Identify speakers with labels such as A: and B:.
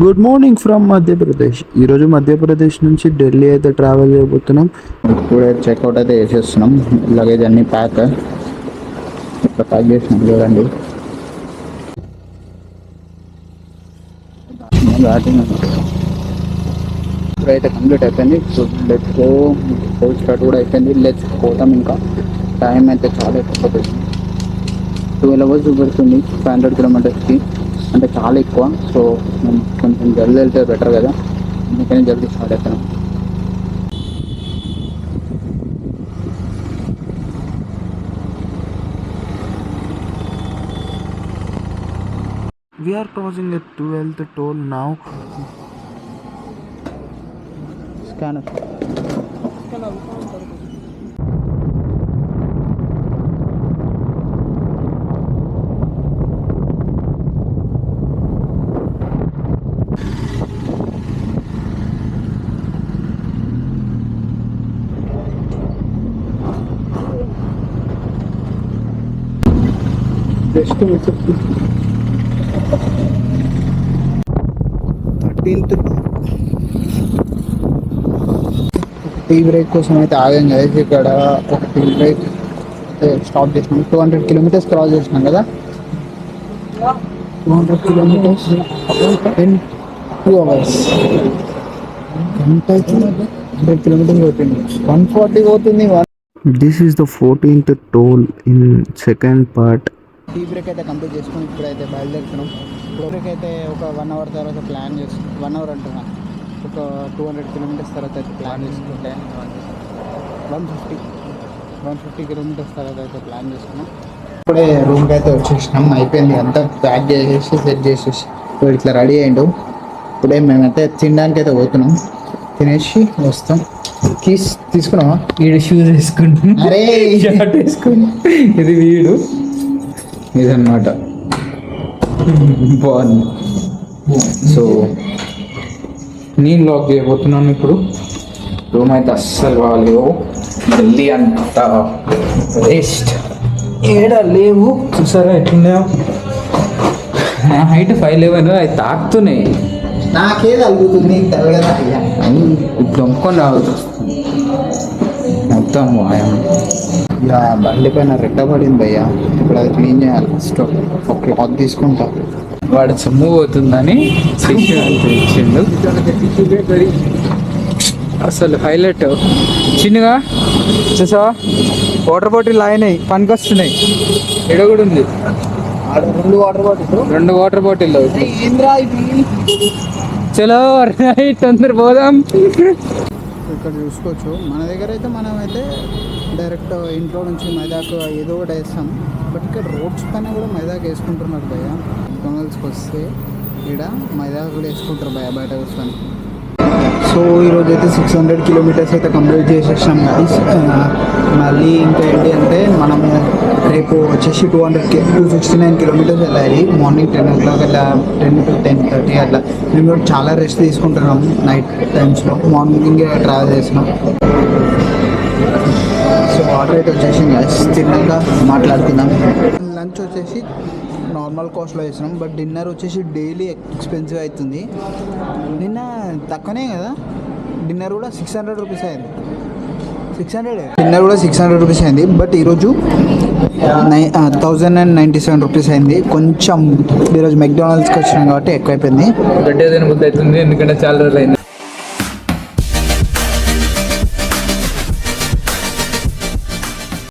A: Good morning from Madhya Pradesh. ఈరోజు మధ్యప్రదేశ్ నుంచి ఢిల్లీ అయితే ట్రావెల్ చేయబోతున్నాం. ఇప్పుడే చెక్అవుట్ అయితే చేసేస్తున్నాం. లగేజ్ అన్ని ప్యాక్ ఇట్లా ప్యాక్ చేసినాం చూడండి. ఇప్పుడైతే కంప్లీట్ అయిపోయింది. Let's go. స్టార్ట్ కూడా అయిపోయింది. లెట్స్ పోతాం. ఇంకా టైం అయితే చాలా ఎక్కువ పడుతుంది. 12 hours చూపెడుతుంది 500 kilometers అంటే చాలా ఎక్కువ. సో కొంచెం జల్దీ వెళ్తే బెటర్ కదా, అందుకని జల్దీ స్టార్ట్ అవుతాను. We are crossing the 12th toll now. Scanner. Just 13th tea break కోసం అయితే ఆగాం కదా. ఇక్కడ ఒక టీ బ్రేక్ స్టాప్ చేసినాం. 200 kilometers క్రాస్ చేసినాం కదా. 200 kilometers in 2 hours. ఎంత అవుతుంది? 100 kilometers పోతుంది. 140 పోతుంది. This is the 14th toll in second part. Tea break అయితే కంప్లీట్ చేసుకుని ఇప్పుడైతే బయలుదేరుతున్నాం. ఇప్పటికి అయితే ఒక 1 hour తర్వాత ప్లాన్ చేసుకున్నాం. 1 hour అంటున్నా, ఒక 200 kilometers తర్వాత అయితే ప్లాన్ చేసుకుంటే 150 kilometers తర్వాత అయితే ప్లాన్ చేసుకున్నాం. ఇప్పుడే రూమ్కి అయితే వచ్చేసినాం. అయిపోయింది అంతా ప్యాక్ చేసేసి సెట్ చేసేసి ఇప్పుడు ఇట్లా రెడీ అయ్యిండు. ఇప్పుడే మేమైతే తినడానికి అయితే పోతున్నాం. తినేసి వస్తాం. కీస్ తీసుకున్నావా?
B: వీడు షూస్ వేసుకుంటాం.
A: అరే షర్ట్ వేసుకుని ఇది వీడు ఇదన్నమాట. బాగుంది. సో నేను లాక్ చేయబోతున్నాను ఇప్పుడు. రూమ్ అయితే అస్సలు బాగాలేవు. ఢిల్లీ అంతా వేస్ట్. ఏడా లేవు. చూసారా ఎట్లున్నాయో? నా హైట్ 5'11", అవి తాకుతున్నాయి. నాకేది అలుగుతుంది తెలగదా? ఇప్పుడు అమ్ముకొని రావద్దు మొత్తం వాయం. ఇక బండి పైన రెట్టబడింది భయ్యా. ఇప్పుడు అది క్లీన్ చేయాలి. ఫస్ట్ ఒక క్లాత్ తీసుకుంటా.
B: వాడు సొమ్ము పోతుందని ఇచ్చిండు. అసలు హైలైట్ చిన్నగా చూసావా? వాటర్ బాటిల్ అయినాయి, పనికి వస్తున్నాయి. ఎడ కూడా ఉంది. 2 వాటర్ బాటిల్ చలో తొందర పోదాం.
A: ఇక్కడ చూసుకోవచ్చు. మన దగ్గర అయితే మనమైతే డైరెక్ట్ ఇంట్లో నుంచి మైదాకు ఏదో ఒకటి వేస్తాం. బట్ ఇక్కడ రోడ్స్ పైన కూడా మైదాకు వేసుకుంటున్నారు భయ్య. McDonald'sకి వస్తే ఇక్కడ మైదాకు కూడా వేసుకుంటారు భయ్య బయట కూర్చొని. సో ఈరోజు అయితే 600 kilometers అయితే కంప్లీట్ చేసేసాం గైస్. మళ్ళీ ఇంకా ఏంటి అంటే మనం రేపు వచ్చేసి 269 kilometers వెళ్ళాలి. మార్నింగ్ 10 o'clock అట్లా, 10 to 10:30 అట్లా. మేము కూడా చాలా రెస్ట్ తీసుకుంటున్నాం నైట్ టైమ్స్లో. మార్నింగ్ ట్రావెల్ చేసినాం. సో ఆర్డర్ అయితే వచ్చేసింది గైస్. తిన్నాక మాట్లాడుకుందాం. లంచ్ వచ్చేసి నార్మల్ కాస్ట్లో వేసినాం. బట్ డిన్నర్ వచ్చేసి డైలీ ఎక్స్పెన్సివ్ అవుతుంది. నిన్న తక్కువనే కదా డిన్నర్ కూడా 600 rupees అయింది. 600 డిన్నర్ కూడా 600 rupees అయింది. బట్ ఈరోజు 1097 rupees అయింది. కొంచెం ఈరోజు మెక్డానల్డ్స్కి వచ్చినాం కాబట్టి ఎక్కువైపోయింది.
B: గడ్డే బుద్ధి అవుతుంది, ఎందుకంటే చాలా రోజులు అయింది.